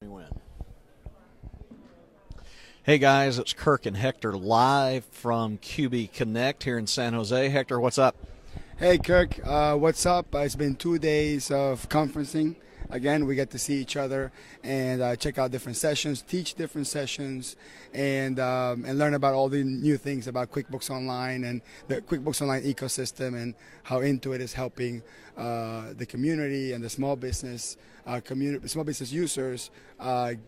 Win. Hey guys, it's Kirk and Hector live from QBCONNECT here in San Jose. Hector, what's up? Hey Kirk, what's up? It's been 2 days of conferencing. Again, we get to see each other and check out different sessions, teach different sessions, and learn about all the new things about QuickBooks Online and the QuickBooks Online ecosystem and how Intuit is helping the community and the small business users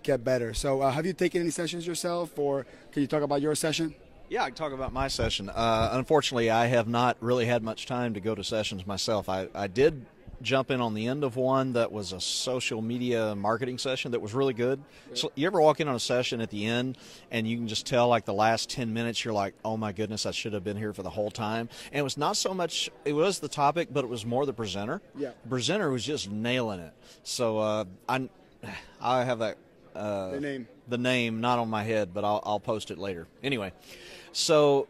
get better. So, have you taken any sessions yourself, or can you talk about your session? Yeah, I can talk about my session. Unfortunately, I have not really had much time to go to sessions myself. I did jump in on the end of one that was a social media marketing session that was really good. So you ever walk in on a session at the end and you can just tell, like, the last 10 minutes you're like, oh my goodness, I should have been here for the whole time. And it was not so much, it was the topic, but it was more the presenter. Yeah. The presenter was just nailing it. So I have that the name not on my head, but I'll post it later. Anyway, so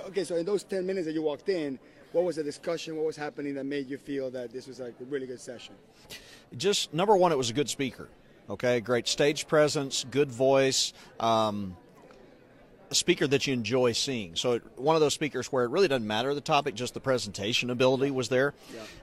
okay, so in those 10 minutes that you walked in, what was the discussion? What was happening that made you feel that this was like a really good session? Just number one, it was a good speaker. Okay, great stage presence, good voice, a speaker that you enjoy seeing. So one of those speakers where it really doesn't matter the topic, just the presentation ability was there.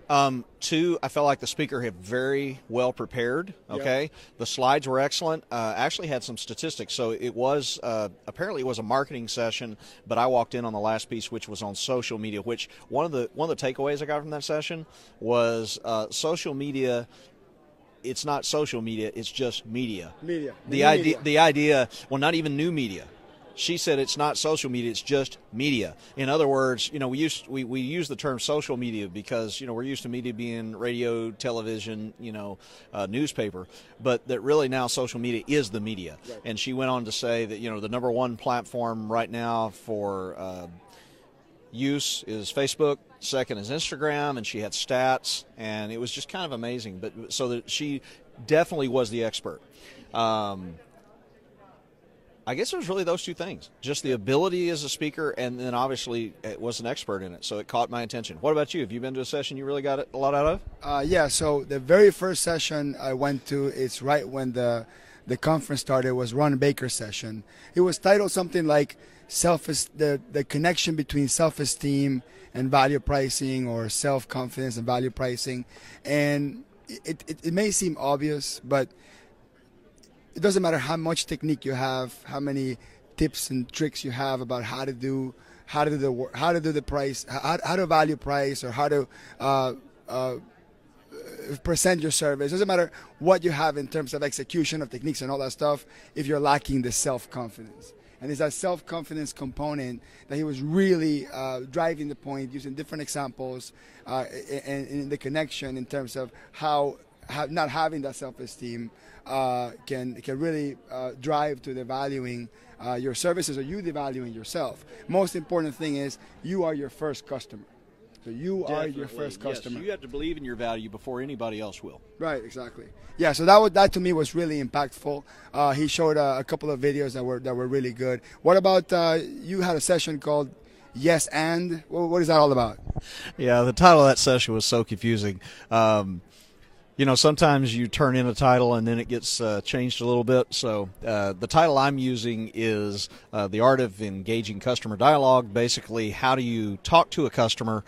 Yeah. Two, I felt like the speaker had very well prepared. Okay, yeah. The slides were excellent. Actually had some statistics. So it was apparently it was a marketing session, but I walked in on the last piece, which was on social media. Which one of the takeaways I got from that session was social media. It's not social media. It's just media. Media. The idea. Well, not even new media. She said it's not social media, it's just media. In other words, we use the term social media because, we're used to media being radio, television, newspaper, but that really now social media is the media. Right. And she went on to say that, the number one platform right now for use is Facebook, second is Instagram, and she had stats, and it was just kind of amazing. But so that she definitely was the expert. I guess it was really those two things, just the ability as a speaker, and then obviously it was an expert in it, so it caught my attention. What about you? Have you been to a session you really got a lot out of? Yeah, so the very first session I went to, it's right when the conference started, was Ron Baker's session. It was titled something like the connection between self-esteem and value pricing, or self-confidence and value pricing. And it may seem obvious, but it doesn't matter how much technique you have, how many tips and tricks you have about how to do the price, how to value price, or how to present your service. It doesn't matter what you have in terms of execution of techniques and all that stuff if you're lacking the self-confidence. And it's that self-confidence component that he was really driving the point, using different examples and the connection in terms of how not having that self-esteem can really drive to the valuing your services, or you devaluing yourself. Most important thing is you are your first customer. So you are your first customer. Yes, you have to believe in your value before anybody else will. Right, exactly. Yeah, so that to me was really impactful. He showed a couple of videos that were really good. What about you had a session called Yes and? What is that all about? Yeah, the title of that session was so confusing. Sometimes you turn in a title and then it gets changed a little bit. So the title I'm using is The Art of Engaging Customer Dialogue. Basically, how do you talk to a customer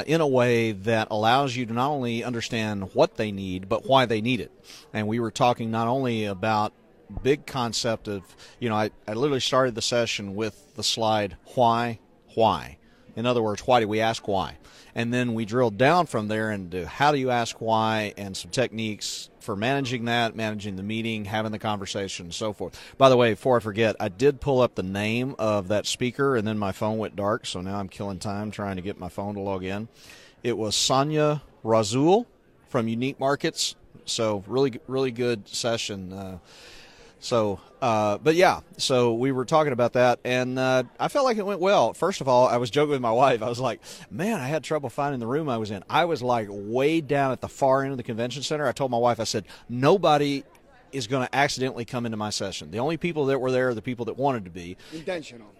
in a way that allows you to not only understand what they need, but why they need it. And we were talking not only about big concept of, I literally started the session with the slide, why? In other words, why do we ask why? And then we drilled down from there into how do you ask why, and some techniques for managing that, managing the meeting, having the conversation, and so forth. By the way, before I forget, I did pull up the name of that speaker, and then my phone went dark, so now I'm killing time trying to get my phone to log in. It was Sonia Razul from Unique Markets, so really, really good session. But yeah, so we were talking about that, and I felt like it went well. First of all, I was joking with my wife. I was like, man, I had trouble finding the room I was in. I was like way down at the far end of the convention center. I told my wife, I said, nobody is going to accidentally come into my session. The only people that were there are the people that wanted to be.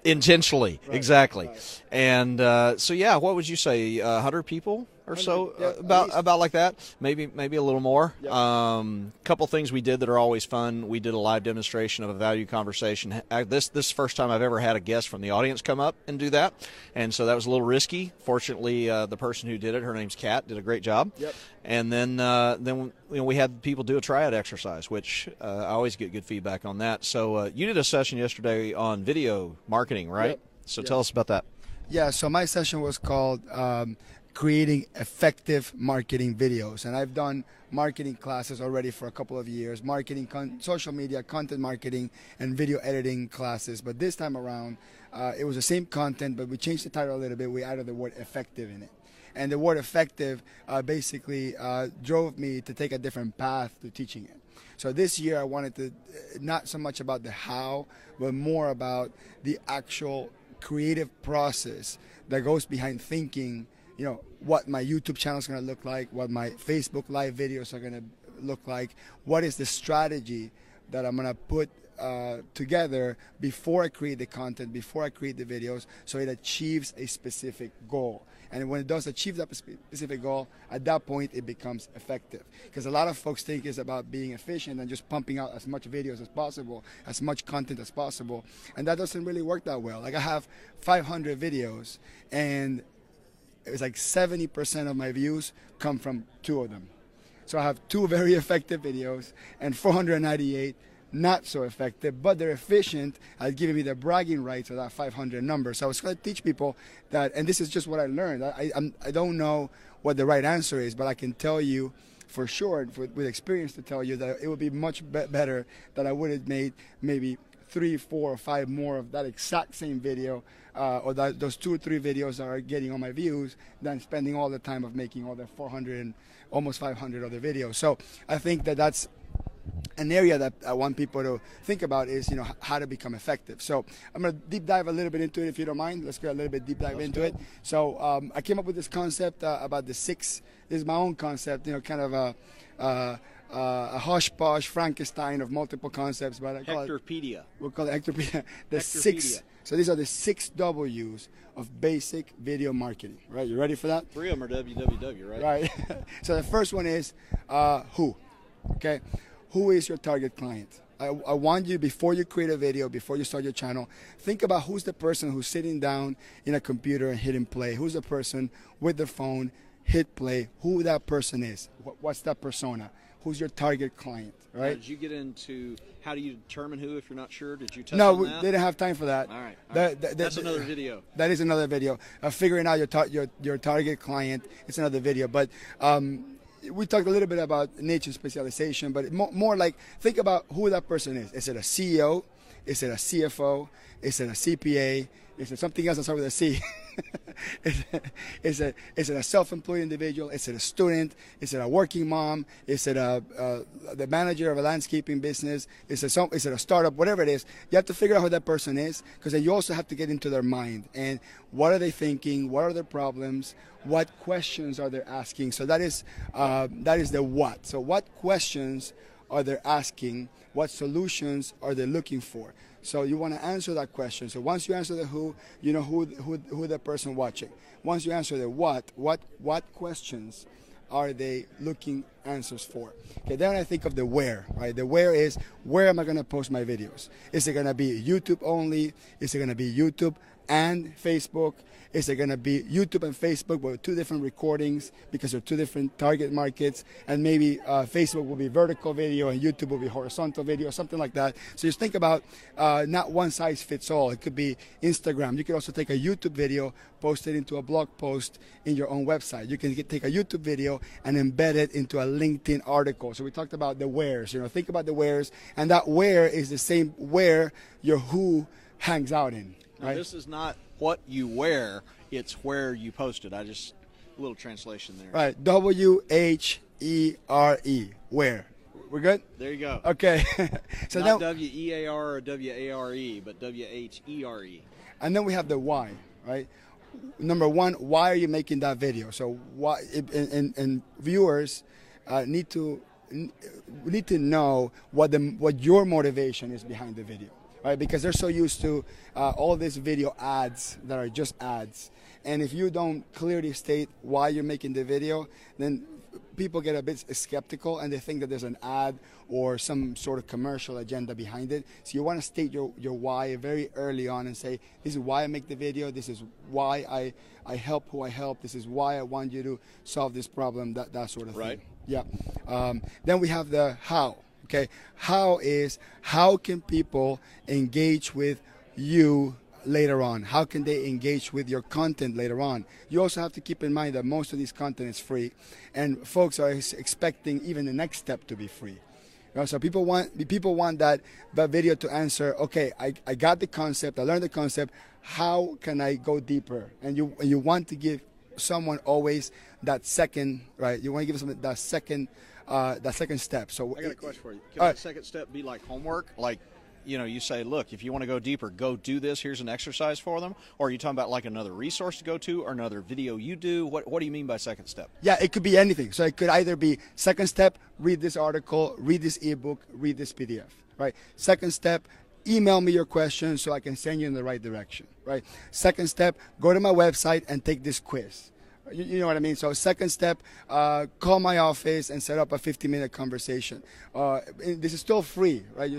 Intentionally, right, exactly. Right. And so, yeah, what would you say, 100 people? or so, Yeah, about like that. Maybe a little more. Yeah. Couple things we did that are always fun. We did a live demonstration of a value conversation. This first time I've ever had a guest from the audience come up and do that, and so that was a little risky. Fortunately, the person who did it, her name's Kat, did a great job. Yep. And then we had people do a triad exercise, which I always get good feedback on that. So you did a session yesterday on video marketing, right? Yep. So tell us about that. Yeah, so my session was called Creating Effective Marketing Videos. And I've done marketing classes already for a couple of years, social media, content marketing, and video editing classes. But this time around, it was the same content, but we changed the title a little bit. We added the word effective in it. And the word effective basically drove me to take a different path to teaching it. So this year I wanted to, not so much about the how, but more about the actual creative process that goes behind thinking, what my YouTube channel is going to look like, what my Facebook live videos are going to look like, what is the strategy that I'm going to put together before I create the content, before I create the videos, so it achieves a specific goal. And when it does achieve that specific goal, at that point it becomes effective. Because a lot of folks think it's about being efficient and just pumping out as much videos as possible, as much content as possible. And that doesn't really work that well. Like I have 500 videos, and it's like 70% of my views come from 2 of them. So I have 2 very effective videos and 498 not so effective, but they're efficient at giving me the bragging rights of that 500 number. So I was going to teach people that, and this is just what I learned. I don't know what the right answer is, but I can tell you for sure, with experience, to tell you that it would be much better that I would have made maybe 3, 4, or 5 more of that exact same video, or those 2 or 3 videos that are getting all my views, than spending all the time of making all the 400 and almost 500 other videos. So I think that that's an area that I want people to think about, is how to become effective. So I'm going to deep dive a little bit into it, if you don't mind. Let's go a little bit deep dive into it. So I came up with this concept about the 6. This is my own concept, kind of a hush-posh Frankenstein of multiple concepts. But I call Hectorpedia. We'll call it Hectorpedia. The 6. So these are the 6 W's of basic video marketing. Right? You ready for that? 3 of them are www, right? Right. So the first one is who. Okay. Who is your target client? I want you, before you create a video, before you start your channel, think about who's the person who's sitting down in a computer and hitting play. Who's the person with their phone, hit play, who that person is. What's that persona? Who's your target client, right? Now, did you get into how do you determine who if you're not sure? Did you touch on that? No, they didn't have time for that. All right. That's another video. That is another video. Figuring out your target client, it's another video. But we talked a little bit about niche and specialization, but more like, think about who that person is. Is it a CEO? Is it a CFO? Is it a CPA? Is it something else that starts with a C? Is it a self-employed individual? Is it a student? Is it a working mom? Is it the manager of a landscaping business? Is it a startup? Whatever it is, you have to figure out who that person is, because then you also have to get into their mind and what are they thinking? What are their problems? What questions are they asking? So that is the what. So what questions are they asking? What solutions are they looking for? So you want to answer that question. So once you answer the who, you know who the person watching. Once you answer the what questions are they looking answers for? Okay, then I think of the where, right? The where is, where am I going to post my videos? Is it going to be YouTube only? Is it going to be YouTube and Facebook? Is it going to be YouTube and Facebook with 2 different recordings because they're 2 different target markets? And maybe Facebook will be vertical video and YouTube will be horizontal video, something like that. So just think about not one size fits all. It could be Instagram. You could also take a YouTube video, post it into a blog post in your own website. You can take a YouTube video and embed it into a LinkedIn article. So we talked about the wheres. Think about the wheres, and that where is the same where your who hangs out in. Now, right? this is not what you wear, it's where you post it. A little translation there. Right, W-H-E-R-E, where. We're good? There you go. Okay. So not now, W-E-A-R or W-A-R-E, but W-H-E-R-E. And then we have the why, right? Number 1, why are you making that video? So why, and viewers need to know what your motivation is behind the video. right? Because they're so used to all these video ads that are just ads. And if you don't clearly state why you're making the video, then people get a bit skeptical and they think that there's an ad or some sort of commercial agenda behind it. So you want to state your why very early on and say, this is why I make the video, this is why I help who I help, this is why I want you to solve this problem, that sort of right. thing. Yeah. Then we have the how. Okay, how can people engage with you later on? How can they engage with your content later on? You also have to keep in mind that most of this content is free, and folks are expecting even the next step to be free. You know, so people want that video to answer, okay, I got the concept, I learned the concept, how can I go deeper? And you want to give someone always that second, right? You want to give someone that second step. So I got a question for you. Can that second step be like homework? Like, you know, you say, look, if you want to go deeper, go do this. Here's an exercise for them. Or are you talking about like another resource to go to or another video you do? What do you mean by second step? Yeah, it could be anything. So it could either be second step, read this article, read this ebook, read this PDF, right? Second step, email me your questions so I can send you in the right direction, right? Second step, go to my website and take this quiz. You know what I mean? So second step, call my office and set up a 50-minute conversation. This is still free, right?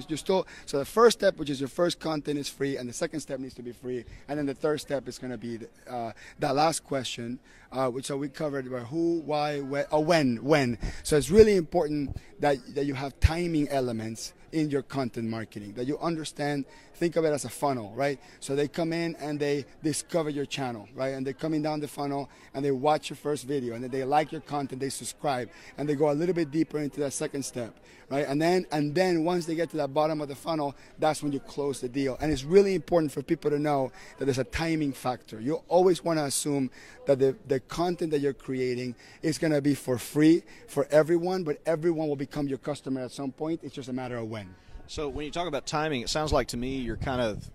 So the first step, which is your first content, is free, and the second step needs to be free. And then the third step is going to be that last question, which we covered about who, why, when. So it's really important that you have timing elements in your content marketing, that you understand, think of it as a funnel, right? So they come in and they discover your channel, right? And they're coming down the funnel and they watch your first video and then they like your content, they subscribe, and they go a little bit deeper into that second step, right? And then once they get to that bottom of the funnel, that's when you close the deal. And it's really important for people to know that there's a timing factor. You always want to assume that the content that you're creating is going to be for free for everyone, but everyone will become your customer at some point. It's just a matter of when. So when you talk about timing, it sounds like to me you're kind of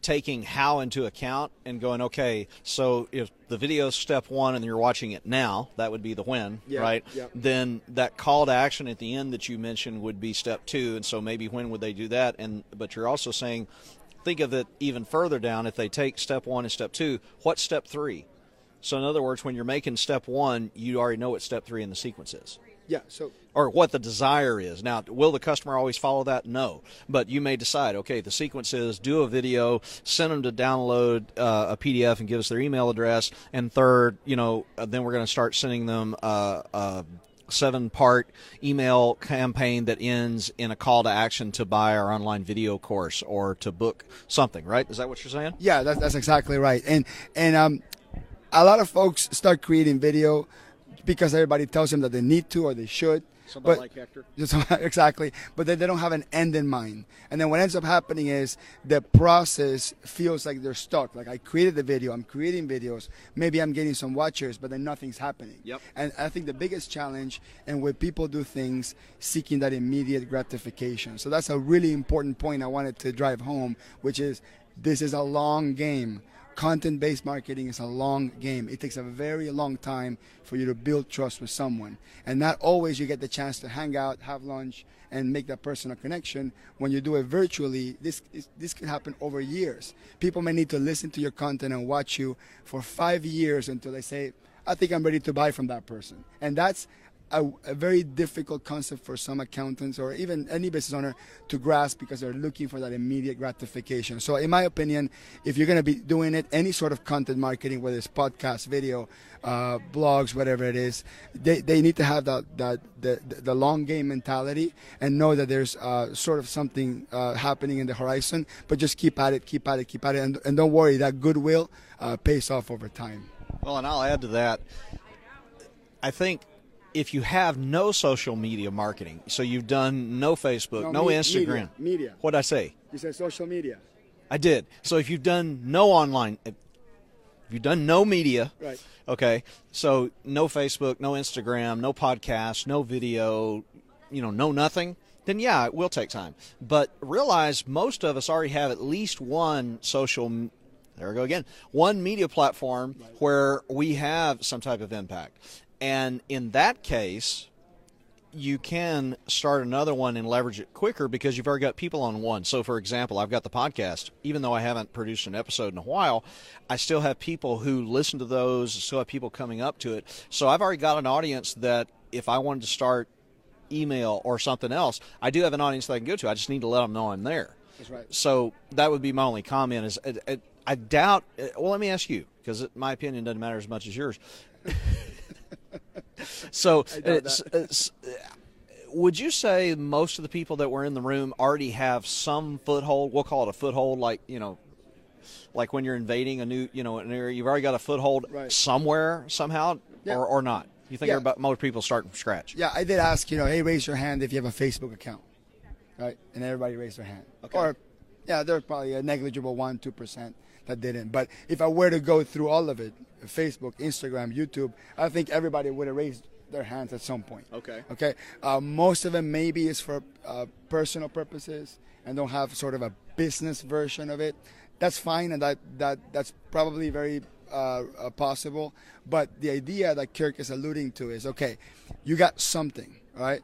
taking how into account and going, okay, so if the video is step one and you're watching it now, that would be the when, right? Yeah. Then that call to action at the end that you mentioned would be step two, and so maybe when would they do that? But you're also saying, think of it even further down. If they take step one and step two, what's step three? So in other words, when you're making step one, you already know what step three in the sequence is. Yeah. So. Or what the desire is. Now, will the customer always follow that? No. But you may decide, okay, the sequence is do a video, send them to download a PDF and give us their email address, and third, then we're going to start sending them a 7-part email campaign that ends in a call to action to buy our online video course or to book something, right? Is that what you're saying? Yeah, that's exactly right. And a lot of folks start creating video because everybody tells them that they need to or they should. Somebody like Hector. Exactly. But then they don't have an end in mind. And then what ends up happening is the process feels like they're stuck. Like I created the video, I'm creating videos, maybe I'm getting some watchers, but then nothing's happening. Yep. And I think the biggest challenge and where people do things seeking that immediate gratification. So that's a really important point I wanted to drive home, which is this is a long game. Content-based marketing is a long game. It takes a very long time for you to build trust with someone. And not always you get the chance to hang out, have lunch, and make that personal connection. When you do it virtually, this can happen over years. People may need to listen to your content and watch you for 5 years until they say, I think I'm ready to buy from that person. And that's a very difficult concept for some accountants or even any business owner to grasp because they're looking for that immediate gratification. So in my opinion, if you're going to be doing it, any sort of content marketing, whether it's podcast, video, blogs, whatever it is, they need to have the long game mentality and know that there's sort of something happening in the horizon, but just keep at it, and don't worry, that goodwill pays off over time. Well, and I'll add to that, I think if you have no social media marketing, so you've done no Facebook, no Instagram. Media. What'd I say? You said social media. I did. So if you've done no online, if you've done no media, right? Okay, so no Facebook, no Instagram, no podcast, no video, no nothing, then yeah, it will take time. But realize most of us already have at least one there we go again, one media platform where we have some type of impact. And in that case, you can start another one and leverage it quicker because you've already got people on one. So, for example, I've got the podcast. Even though I haven't produced an episode in a while, I still have people who listen to those, still have people coming up to it. So I've already got an audience that if I wanted to start email or something else, I do have an audience that I can go to. I just need to let them know I'm there. That's right. So that would be my only comment is I doubt, well, let me ask you, because my opinion doesn't matter as much as yours. So would you say most of the people that were in the room already have some foothold? We'll call it a foothold, like, you know, like when you're invading a new, you know, an area, you've already got a foothold somewhere, somehow, or not? You think most people start from scratch? Yeah, I did ask, you know, hey, raise your hand if you have a Facebook account, right? And everybody raised their hand. Okay. Or, yeah, there's probably a negligible 1-2% that didn't. But if I were to go through all of it, Facebook, Instagram, YouTube, I think everybody would have raised their hands at some point. Okay. Okay. Most of them maybe is for personal purposes and don't have sort of a business version of it. That's fine, and that's probably very possible. But the idea that Kirk is alluding to is, okay, you got something, right?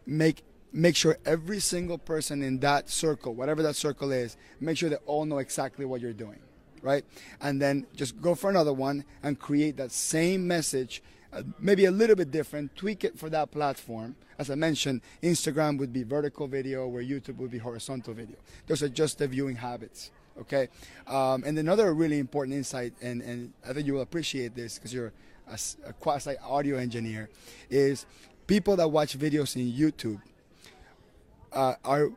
Make sure every single person in that circle, whatever that circle is, make sure they all know exactly what you're doing, right? And then just go for another one and create that same message, maybe a little bit different, tweak it for that platform. As I mentioned, Instagram would be vertical video, where YouTube would be horizontal video. Those are just the viewing habits, okay? And another really important insight, and I think you will appreciate this because you're a quasi-audio engineer, is people that watch videos in YouTube are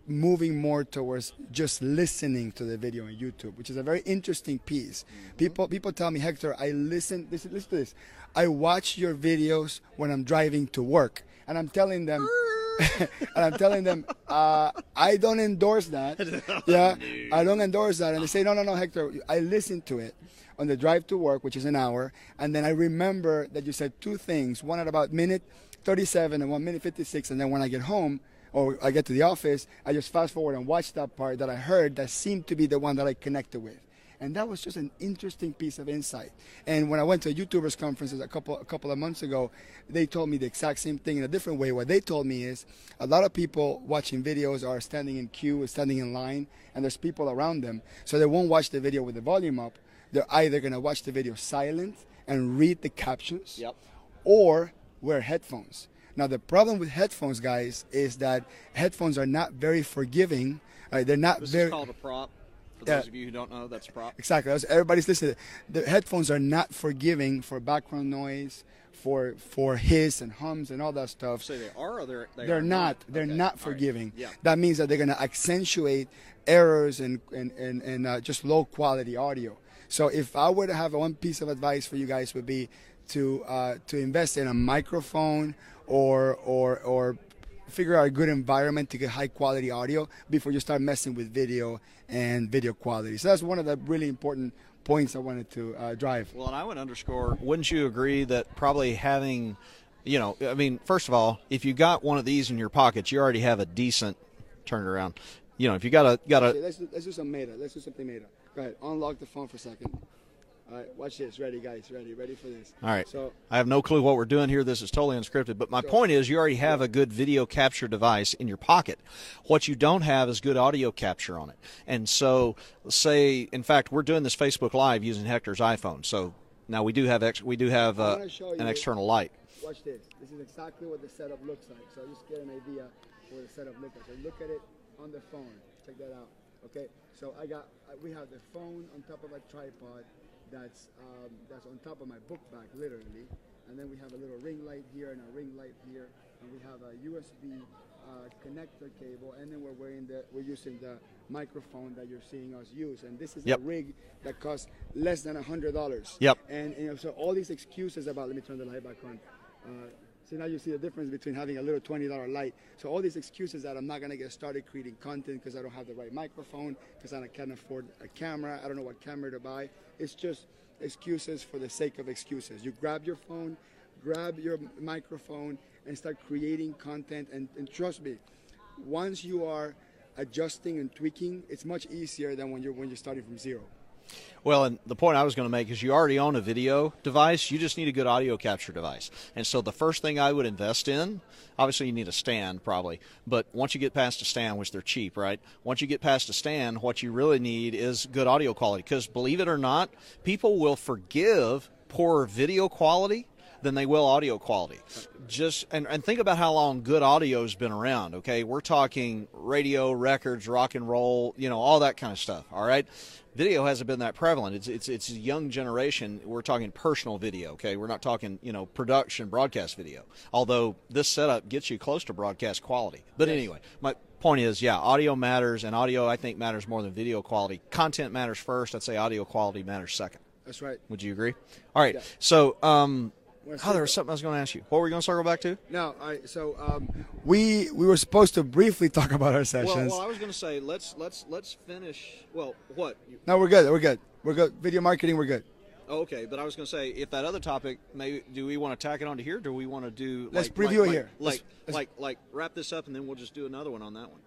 moving more towards just listening to the video on YouTube, which is a very interesting piece. People tell me, Hector, listen to this. I watch your videos when I'm driving to work, and I'm telling them, I don't endorse that. Yeah, I don't endorse that. And they say, no, Hector, I listen to it on the drive to work, which is an hour, and then I remember that you said two things, one at about minute 37 and 1 minute 56, and then when I get home, or I get to the office, I just fast forward and watch that part that I heard that seemed to be the one that I connected with. And that was just an interesting piece of insight. And when I went to a YouTubers conferences a couple of months ago, they told me the exact same thing in a different way. What they told me is a lot of people watching videos are standing in queue, standing in line, and there's people around them. So they won't watch the video with the volume up. They're either going to watch the video silent and read the captions, or wear headphones. Now, the problem with headphones, guys, is that headphones are not very forgiving. They're not this very. This is called a prop. For those of you who don't know, that's a prop. Exactly. Everybody's listening. The headphones are not forgiving for background noise, for hiss and hums and all that stuff. So they are, or they're not. They're okay. not forgiving. Right. Yeah. That means that they're going to accentuate errors and just low quality audio. So if I were to have one piece of advice for you guys, would be to invest in a microphone or figure out a good environment to get high quality audio before you start messing with video and video quality. So that's one of the really important points I wanted to drive. Well, and I would underscore, wouldn't you agree that probably having, you know, I mean, first of all, if you got one of these in your pocket, you already have a decent, turn it around. You know, if you got a. Let's do some meta. Let's do something meta. Go ahead. Unlock the phone for a second. All right, watch this. Ready, guys. Ready for this. All right. So I have no clue what we're doing here. This is totally unscripted. But my point is, you already have a good video capture device in your pocket. What you don't have is good audio capture on it. And so, say, in fact, we're doing this Facebook Live using Hector's iPhone. So now we do have an external light. Watch this. This is exactly what the setup looks like. So just get an idea what the setup looks like. So look at it on the phone. Check that out. Okay. So we have the phone on top of a tripod. That's on top of my book bag, literally, and then we have a little ring light here and a ring light here, and we have a USB connector cable, and then we're using the microphone that you're seeing us use, and this is a rig that costs less than $100. Yep. And you know, so all these excuses about, let me turn the light back on. So now you see the difference between having a little $20 light. So all these excuses that I'm not going to get started creating content because I don't have the right microphone, because I can't afford a camera, I don't know what camera to buy. It's just excuses for the sake of excuses. You grab your phone, grab your microphone, and start creating content. And trust me, once you are adjusting and tweaking, it's much easier than when you're starting from zero. Well, and the point I was going to make is you already own a video device. You just need a good audio capture device. And so the first thing I would invest in, obviously you need a stand probably, but once you get past a stand, which they're cheap, right? Once you get past a stand, what you really need is good audio quality. Because believe it or not, people will forgive poor video quality than they will audio quality. Just and think about how long good audio has been around. Okay, we're talking radio, records, rock and roll, all that kind of stuff. All right, video hasn't been that prevalent. It's a young generation. We're talking personal video. Okay, we're not talking production broadcast video. Although this setup gets you close to broadcast quality. But anyway, my point is, yeah, audio matters, and audio I think matters more than video quality. Content matters first. I'd say audio quality matters second. That's right. Would you agree? All right. Yeah. So. There was something I was going to ask you. What were we going to circle back to? No, all right. So we were supposed to briefly talk about our sessions. Well, I was going to say let's finish. Well, what? No, we're good. We're good. Video marketing, we're good. Oh, okay, but I was going to say if that other topic, maybe do we want to tack it onto here? Or do we want to do? Let's preview it here. Like wrap this up and then we'll just do another one on that one.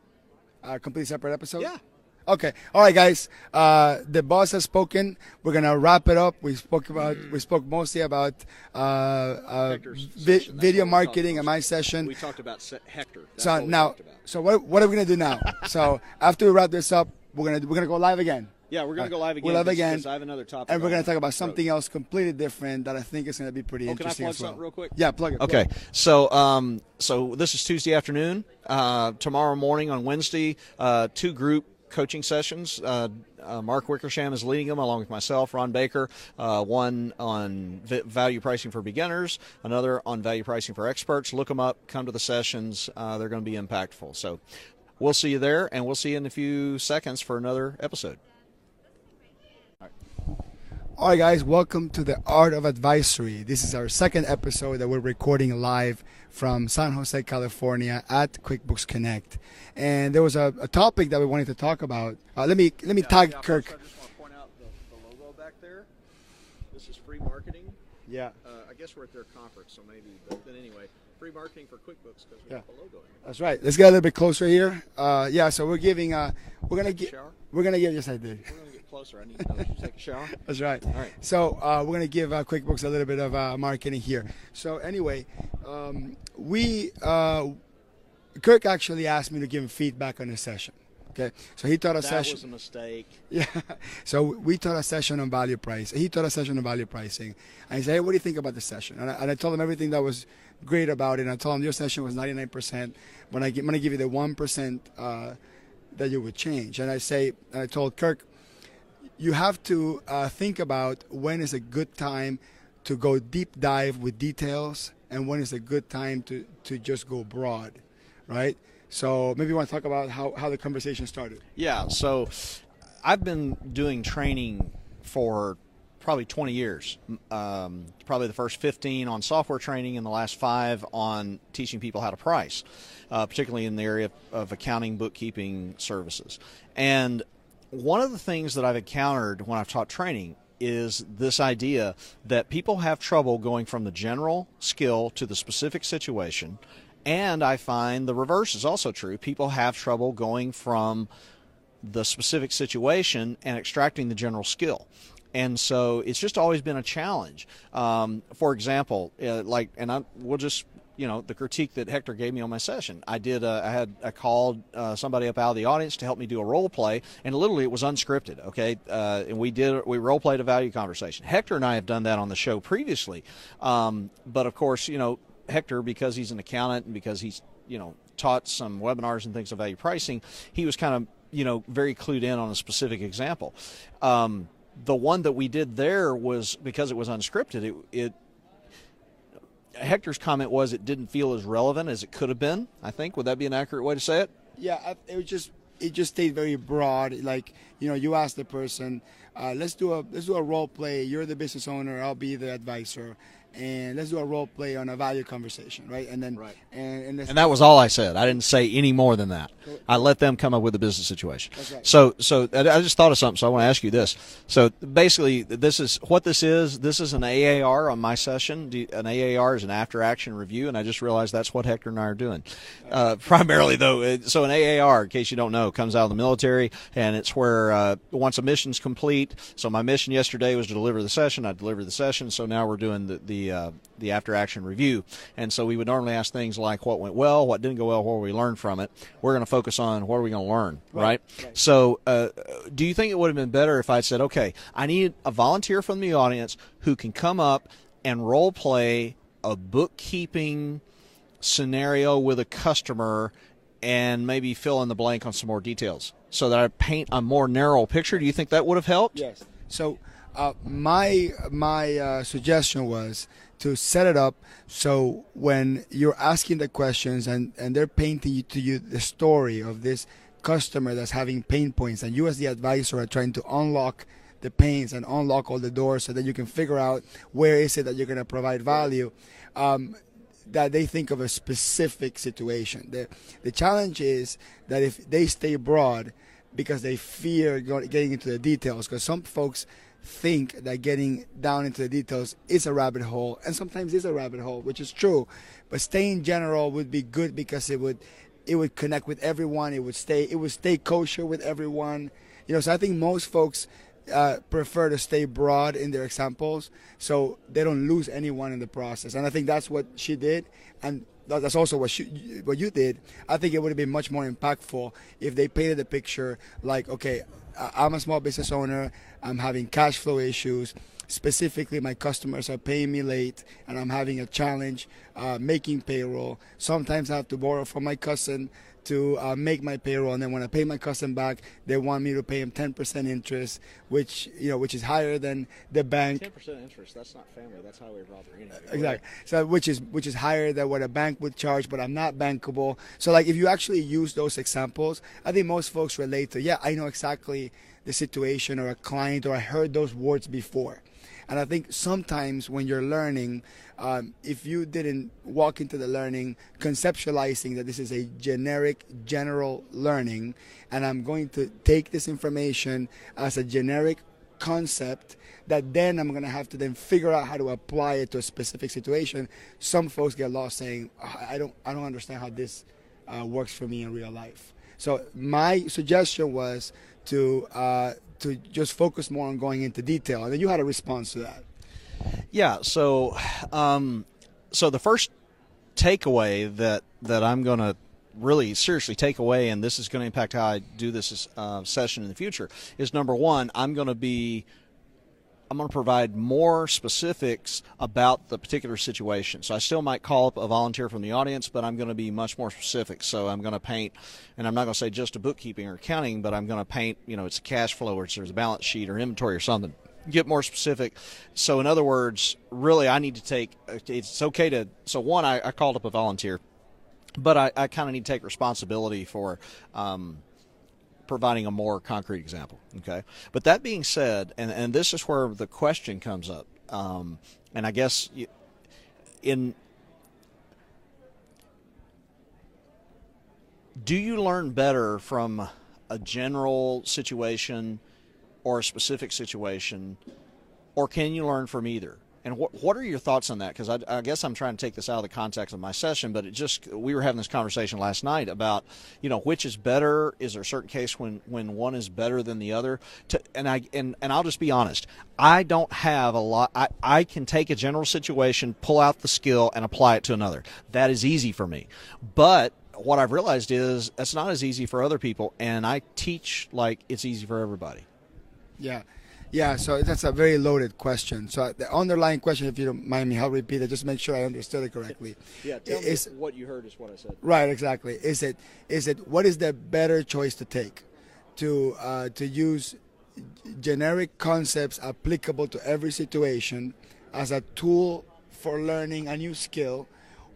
Complete separate episode. Yeah. Okay. All right, guys. The boss has spoken. We're gonna wrap it up. We spoke mostly about video marketing in my session. We talked about Hector. So what are we gonna do now? So after we wrap this up, we're gonna go live again. Yeah, we're gonna go live again. We're live again. Because I have another topic. And we're gonna talk about something else completely different that I think is gonna be pretty interesting. Can I plug as well. something real quick? Yeah, plug it. Okay. So this is Tuesday afternoon. Tomorrow morning on Wednesday, 2 group coaching sessions. Mark Wickersham is leading them along with myself, Ron Baker. One on value pricing for beginners, another on value pricing for experts. Look them up, come to the sessions. They're going to be impactful. So we'll see you there, and we'll see you in a few seconds for another episode. All right, guys, welcome to the Art of Advisory. This is our second episode that we're recording live from San Jose, California at QuickBooks Connect. And there was a topic that we wanted to talk about. Let me tag Kirk. I just want to point out the logo back there. This is free marketing. Yeah. I guess we're at their conference, so maybe. But anyway, free marketing for QuickBooks because we have the logo in here. That's right. Let's get a little bit closer here. So we're giving. We're gonna give. Yes, I did. Closer. I need to take a shower. That's right. All right. So we're going to give QuickBooks a little bit of marketing here. So anyway, Kirk actually asked me to give him feedback on the session. Okay. So he taught a session. That was a mistake. Yeah. So we taught a session on value price. He taught a session on value pricing. And he said, hey, what do you think about the session? And I told him everything that was great about it. And I told him your session was 99%. I'm going to give you the 1% that you would change. And I told Kirk, you have to think about when is a good time to go deep dive with details and when is a good time to just go broad, right? So maybe you want to talk about how the conversation started. Yeah, so I've been doing training for probably 20 years, probably the first 15 on software training and the last 5 on teaching people how to price, particularly in the area of accounting, bookkeeping services. And one of the things that I've encountered when I've taught training is this idea that people have trouble going from the general skill to the specific situation, and I find the reverse is also true. People have trouble going from the specific situation and extracting the general skill. And so it's just always been a challenge. For example, we'll just the critique that Hector gave me on my session. I called somebody up out of the audience to help me do a role play, and literally it was unscripted. Okay, and we role played a value conversation. Hector and I have done that on the show previously, but of course, Hector, because he's an accountant and because he's taught some webinars and things of value pricing, he was kind of very clued in on a specific example. The one that we did there was because it was unscripted. Hector's comment was it didn't feel as relevant as it could have been. I think, would that be an accurate way to say it? Yeah, it just stayed very broad. Like you ask the person, let's do a role play. You're the business owner, I'll be the advisor, and let's do a role play on a value conversation, right? And then, Right. And that was all I said. I didn't say any more than that. I let them come up with a business situation. That's right. So I just thought of something, so I want to ask you this. So basically, this is what this is. This is an AAR on my session. An AAR is an after-action review, and I just realized that's what Hector and I are doing. Primarily, though, so an AAR, in case you don't know, comes out of the military, and it's where once a mission's complete. So my mission yesterday was to deliver the session. I delivered the session, so now we're doing the after-action review. And so we would normally ask things like what went well, what didn't go well, what we learned from it. We're going to focus on what are we going to learn, right? So do you think it would have been better if I said, okay, I need a volunteer from the audience who can come up and role play a bookkeeping scenario with a customer and maybe fill in the blank on some more details so that I paint a more narrow picture? Do you think that would have helped? Yes. So my suggestion was to set it up so when you're asking the questions and they're painting to you the story of this customer that's having pain points, and you as the advisor are trying to unlock the pains and unlock all the doors so that you can figure out where is it that you're going to provide value, that they think of a specific situation. The challenge is that if they stay broad because they fear getting into the details, because some folks think that getting down into the details is a rabbit hole, and sometimes it's a rabbit hole, which is true, but staying general would be good because it would connect with everyone. It would stay kosher with everyone. So I think most folks prefer to stay broad in their examples so they don't lose anyone in the process, and I think that's what she did, and that's also what you did. I think it would have been much more impactful if they painted the picture like, okay, I'm a small business owner, I'm having cash flow issues, specifically my customers are paying me late and I'm having a challenge making payroll. Sometimes I have to borrow from my cousin to make my payroll, and then when I pay my cousin back, they want me to pay him 10% interest, which is higher than the bank. 10% interest, that's not family, that's highway robbery. Anyway. Exactly. So which is higher than what a bank would charge, but I'm not bankable. So like if you actually use those examples, I think most folks relate to, yeah, I know exactly the situation or a client, or I heard those words before. And I think sometimes when you're learning, if you didn't walk into the learning conceptualizing that this is a general learning, and I'm going to take this information as a generic concept that then I'm going to have to then figure out how to apply it to a specific situation, some folks get lost saying, I don't understand how this works for me in real life. So my suggestion was to just focus more on going into detail, and then you had a response to that. Yeah. So, so the first takeaway that I'm going to really seriously take away, and this is going to impact how I do this session in the future, is number one, I'm going to provide more specifics about the particular situation. So I still might call up a volunteer from the audience, but I'm going to be much more specific. So I'm going to paint, and I'm not going to say just a bookkeeping or accounting, but I'm going to paint, it's a cash flow, or there's a balance sheet or inventory or something. Get more specific. So in other words, really I need to take, it's okay to, so one, I called up a volunteer, but I kind of need to take responsibility for providing a more concrete example. Okay. But that being said, and this is where the question comes up, and I guess do you learn better from a general situation or a specific situation, or can you learn from either? And what are your thoughts on that? Because I guess I'm trying to take this out of the context of my session, but we were having this conversation last night about, which is better. Is there a certain case when one is better than the other? And I'll just be honest. I don't have a lot. I can take a general situation, pull out the skill, and apply it to another. That is easy for me. But what I've realized is that's not as easy for other people, and I teach like it's easy for everybody. Yeah, so that's a very loaded question. So the underlying question, if you don't mind me, I'll repeat it, just make sure I understood it correctly. Yeah, tell me what you heard is what I said. Right, exactly. Is it what is the better choice to take? To use generic concepts applicable to every situation as a tool for learning a new skill,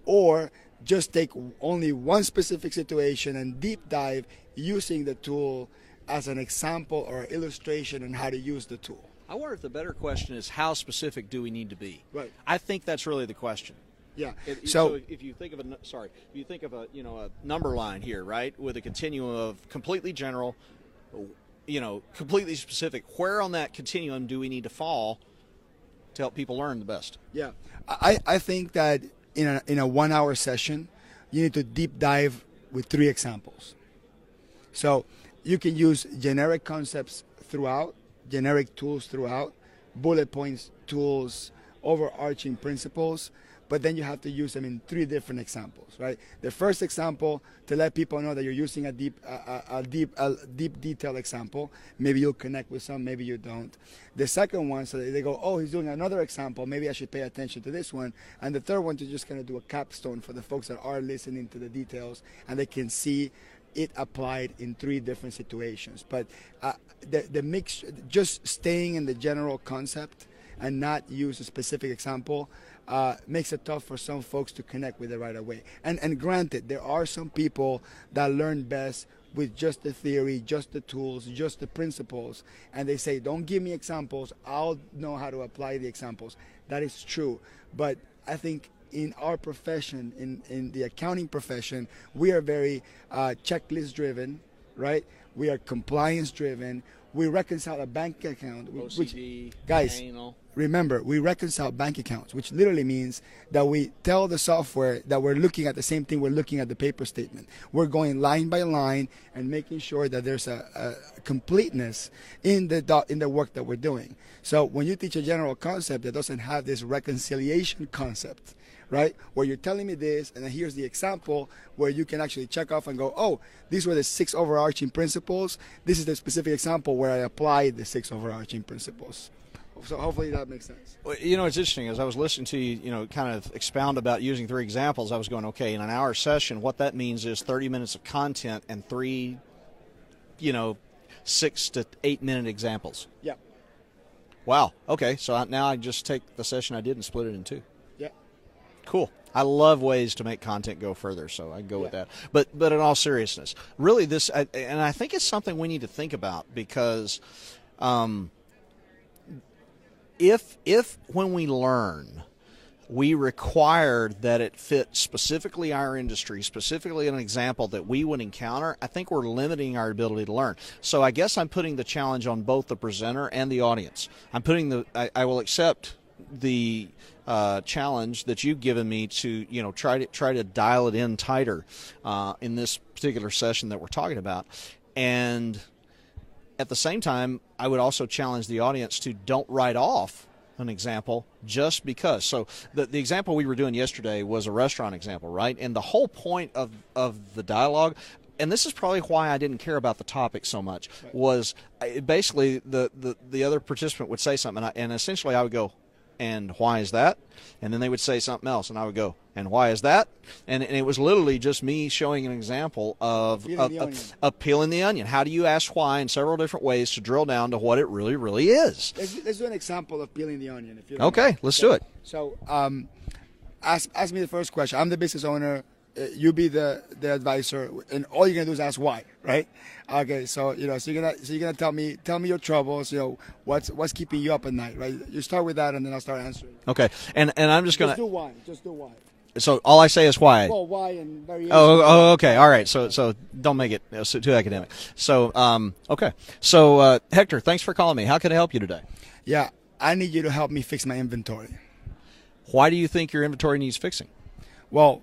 or just take only one specific situation and deep dive using the tool as an example or illustration on how to use the tool? I wonder if the better question is how specific do we need to be? Right. I think that's really the question. Yeah. So if you think of a a number line here, right, with a continuum of completely general, completely specific, where on that continuum do we need to fall to help people learn the best? Yeah. I think that in a 1 hour session, you need to deep dive with 3 examples. So you can use generic concepts throughout, generic tools throughout, bullet points, tools, overarching principles, but then you have to use them in 3 different examples, right? The first example, to let people know that you're using a deep detail example. Maybe you'll connect with some, maybe you don't. The second one, so that they go, oh, he's doing another example, maybe I should pay attention to this one. And the third one, to just kind of do a capstone for the folks that are listening to the details, and they can see it applied in 3 different situations. But the mix, just staying in the general concept and not use a specific example, makes it tough for some folks to connect with it right away. And granted, there are some people that learn best with just the theory, just the tools, just the principles, and they say, don't give me examples, I'll know how to apply the examples. That is true. But I think in our profession, in the accounting profession, we are very checklist driven, right? We are compliance driven. We reconcile a bank account, OCD, which, guys, remember, we reconcile bank accounts, which literally means that we tell the software that we're looking at the same thing we're looking at the paper statement. We're going line by line and making sure that there's a completeness in the work that we're doing. So when you teach a general concept that doesn't have this reconciliation concept, right, where you're telling me this, and then here's the example where you can actually check off and go, oh, these were the 6 overarching principles. This is the specific example where I applied the 6 overarching principles. So hopefully that makes sense. Well, it's interesting. As I was listening to you, kind of expound about using 3 examples, I was going, okay, in an hour session, what that means is 30 minutes of content and 3, 6 to 8 minute examples. Yeah. Wow. Okay. So now I just take the session I did and split it in 2. Yeah. Cool. I love ways to make content go further, so I go with that. But in all seriousness, really and I think it's something we need to think about, because if when we learn, we require that it fit specifically our industry, specifically an example that we would encounter, I think we're limiting our ability to learn. So I guess I'm putting the challenge on both the presenter and the audience. I will accept the challenge that you've given me to try to dial it in tighter in this particular session that we're talking about. And at the same time, I would also challenge the audience to don't write off an example just because. So the example we were doing yesterday was a restaurant example, right? And the whole point of the dialogue, and this is probably why I didn't care about the topic so much, was basically the other participant would say something, and essentially I would go, and why is that? And then they would say something else, and I would go, and why is that? And it was literally just me showing an example of peeling the onion. How do you ask why in several different ways to drill down to what it really, really is? Let's do an example of peeling the onion. If you okay, let's do it. So ask me the first question. I'm the business owner. You be the advisor, and all you're gonna do is ask why, right? Okay, so so you're gonna tell me your troubles, what's keeping you up at night, right? You start with that, and then I'll start answering. Okay, and I'm just gonna just do why. So all I say is why. Well, why and variation. Oh, okay, all right. So don't make it too academic. So okay, so Hector, thanks for calling me. How can I help you today? Yeah, I need you to help me fix my inventory. Why do you think your inventory needs fixing? Well,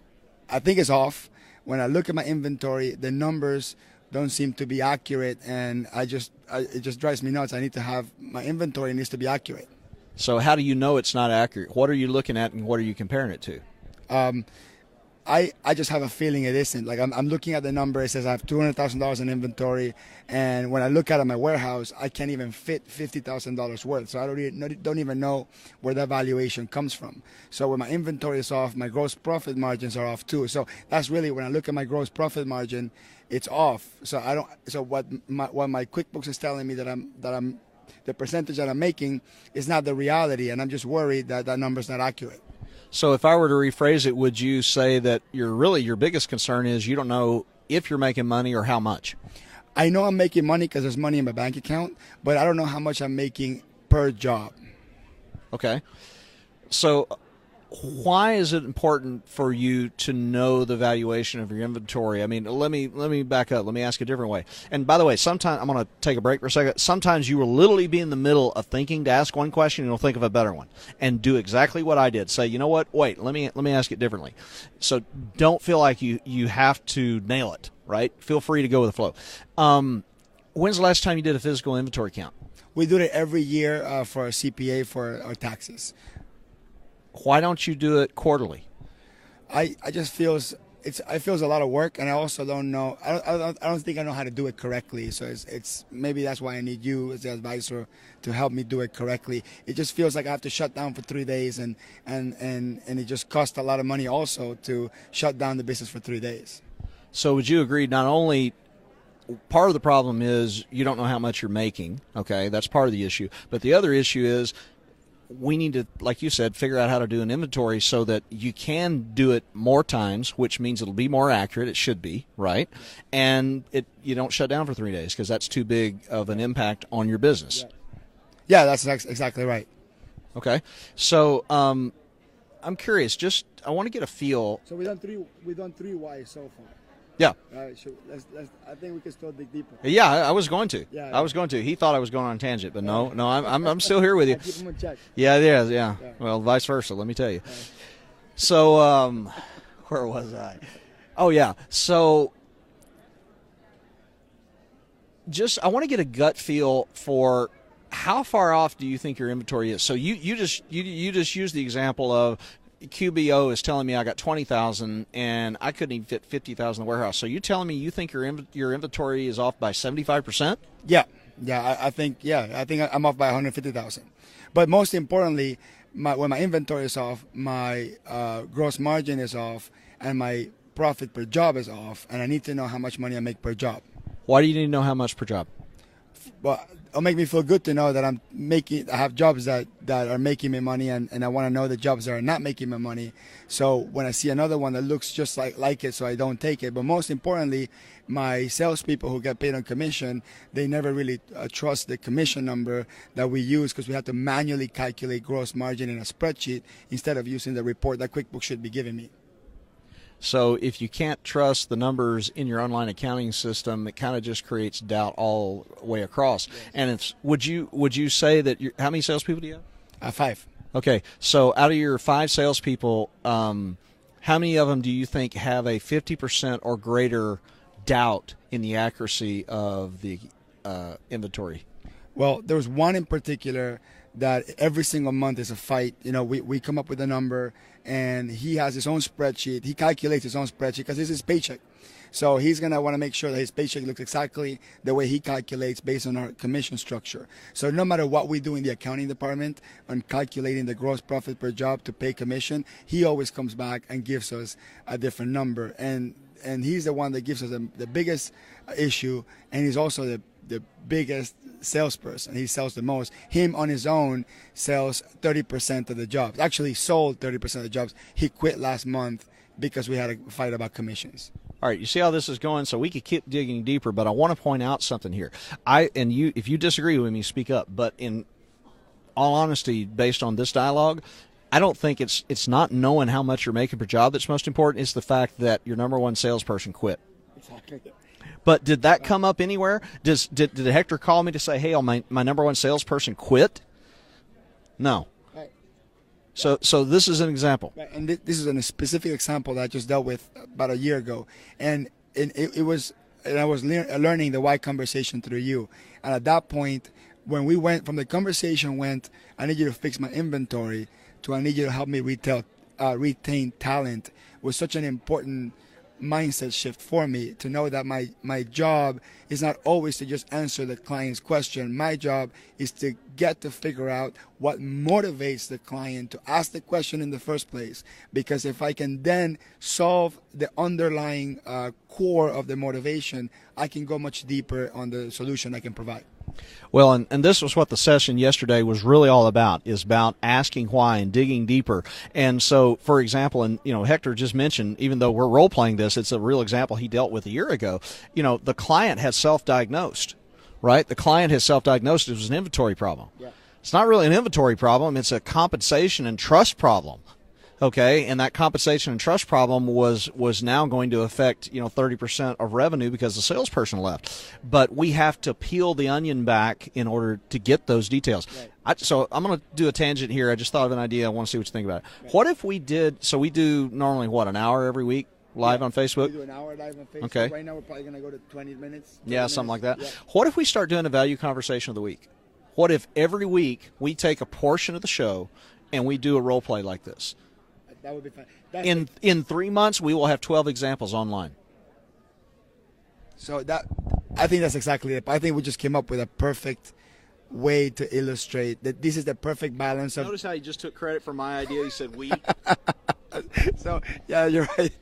I think it's off. When I look at my inventory, the numbers don't seem to be accurate, and it just drives me nuts. I need to have my inventory needs to be accurate. So how do you know it's not accurate? What are you looking at, and what are you comparing it to? I just have a feeling it isn't. Like I'm looking at the number. It says I have $200,000 in inventory, and when I look at my warehouse, I can't even fit $50,000 worth. So I don't even know where that valuation comes from. So when my inventory is off, my gross profit margins are off too. So that's really when I look at my gross profit margin, it's off. So I don't. So what my QuickBooks is telling me that I'm the percentage that I'm making is not the reality, and I'm just worried that that number's not accurate. So if I were to rephrase it, would you say that your biggest concern is you don't know if you're making money or how much? I know I'm making money because there's money in my bank account, but I don't know how much I'm making per job. Okay. So why is it important for you to know the valuation of your inventory? I mean, let me back up. Let me ask a different way. And by the way, sometimes I'm going to take a break for a second. Sometimes you will literally be in the middle of thinking to ask one question and you'll think of a better one and do exactly what I did. Say, you know what? Wait, let me ask it differently. So don't feel like you have to nail it, right? Feel free to go with the flow. When's the last time you did a physical inventory count? We do it every year for our CPA for our taxes. Why don't you do it quarterly? I just feels it feels a lot of work, and I also don't know. I don't think I know how to do it correctly. So it's maybe that's why I need you as the advisor to help me do it correctly. It just feels like I have to shut down for 3 days, and it just costs a lot of money also to shut down the business for 3 days. So would you agree? Not only part of the problem is you don't know how much you're making. Okay, that's part of the issue. But the other issue is we need to, like you said, figure out how to do an inventory so that you can do it more times, which means it'll be more accurate. It should be, right? And you don't shut down for 3 days because that's too big of an impact on your business. Yeah, that's exactly right. Okay. So I'm curious. I want to get a feel. So we've done three whys so far. Yeah. All right. So I think we can still dig deeper. Yeah, I was going to. Yeah, I was going to. He thought I was going on a tangent, but no, I'm still here with you. Keep him in check. Yeah. Well, vice versa. Let me tell you. So, where was I? Oh yeah. So, I want to get a gut feel for how far off do you think your inventory is. So you just use the example of QBO is telling me I got 20,000 and I couldn't even fit 50,000 in the warehouse. So you telling me you think your inventory is off by 75%? Yeah. I think I'm off by 150,000. But most importantly, when my inventory is off, my gross margin is off, and my profit per job is off, and I need to know how much money I make per job. Why do you need to know how much per job? Well, it'll make me feel good to know that I have jobs that are making me money, and I want to know the jobs that are not making me money. So when I see another one that looks just like it, so I don't take it. But most importantly, my salespeople who get paid on commission, they never really trust the commission number that we use because we have to manually calculate gross margin in a spreadsheet instead of using the report that QuickBooks should be giving me. So if you can't trust the numbers in your online accounting system, it kind of just creates doubt all the way across. Yes. And would you say that how many salespeople do you have? 5. Okay, so out of your 5 salespeople, how many of them do you think have a 50% or greater doubt in the accuracy of the inventory? Well, there was one in particular that every single month is a fight. You know, we come up with a number, and he has his own spreadsheet. He calculates his own spreadsheet because it's his paycheck. So he's going to want to make sure that his paycheck looks exactly the way he calculates based on our commission structure. So no matter what we do in the accounting department on calculating the gross profit per job to pay commission, he always comes back and gives us a different number. And he's the one that gives us the biggest issue, and he's also the biggest salesperson. He sells the most. Him on his own sells 30% of the jobs. Actually sold 30% of the jobs. He quit last month because we had a fight about commissions. All right, you see how this is going? So we could keep digging deeper, but I want to point out something here. If you disagree with me, speak up. But in all honesty, based on this dialogue, I don't think it's not knowing how much you're making per job that's most important. It's the fact that your number one salesperson quit. Exactly. But did that come up anywhere? Did Hector call me to say, hey, my number one salesperson quit? No. Right. So this is an example. Right. And this is a specific example that I just dealt with about a year ago. And I was learning the why conversation through you. And at that point, when we went from the conversation I need you to fix my inventory, to I need you to help me retain talent, was such an important mindset shift for me to know that my job is not always to just answer the client's question. My job is to get to figure out what motivates the client to ask the question in the first place, because if I can then solve the underlying core of the motivation, I can go much deeper on the solution I can provide. Well, and this was what the session yesterday was really all about, is about asking why and digging deeper. And so, for example, and Hector just mentioned, even though we're role-playing this, it's a real example he dealt with a year ago. The client has self-diagnosed, right? The client has self-diagnosed it was an inventory problem. Yeah. It's not really an inventory problem. It's a compensation and trust problem. Okay, and that compensation and trust problem was now going to affect 30% of revenue because the salesperson left. But we have to peel the onion back in order to get those details. Right. So I'm going to do a tangent here. I just thought of an idea. I want to see what you think about it. Right. What if we did? So we do normally an hour every week live on Facebook. We do an hour live on Facebook. Okay. Right now we're probably going to go to 20 minutes. 20 minutes. Something like that. Yeah. What if we start doing a value conversation of the week? What if every week we take a portion of the show and we do a role play like this? That would be fun. In 3 months, we will have 12 examples online. So I think that's exactly it. I think we just came up with a perfect way to illustrate that this is the perfect balance of. Notice how you just took credit for my idea. You said we. So yeah, you're right.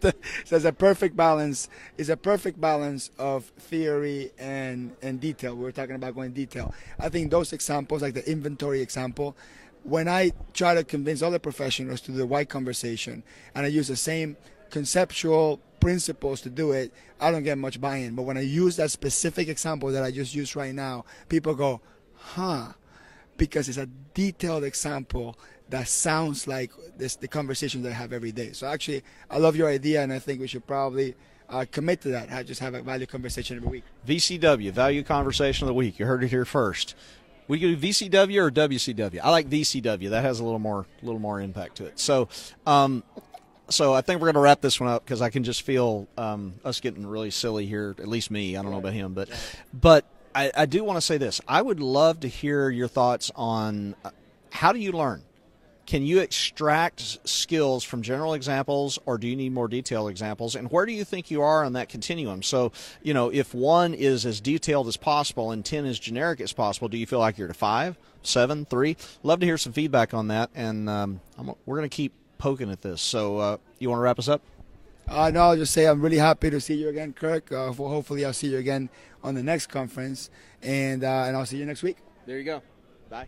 So it's a perfect balance. It's a perfect balance of theory and detail. We were talking about going detail. I think those examples, like the inventory example. When I try to convince other professionals to do the why conversation and I use the same conceptual principles to do it, I don't get much buy-in. But when I use that specific example that I just used right now, people go, huh, because it's a detailed example that sounds like the conversation that I have every day. So actually, I love your idea, and I think we should probably commit to that. Just have a value conversation every week. VCW, Value Conversation of the Week. You heard it here first. We do VCW or WCW. I like VCW. That has a little more impact to it. So, so I think we're going to wrap this one up because I can just feel us getting really silly here. At least me. I don't know about him, but I do want to say this. I would love to hear your thoughts on how do you learn. Can you extract skills from general examples, or do you need more detailed examples? And where do you think you are on that continuum? So, if 1 is as detailed as possible and 10 is generic as possible, do you feel like you're at 5, 7, 3? Love to hear some feedback on that, and we're going to keep poking at this. So, you want to wrap us up? No, I'll just say I'm really happy to see you again, Kirk. Hopefully I'll see you again on the next conference, and I'll see you next week. There you go. Bye.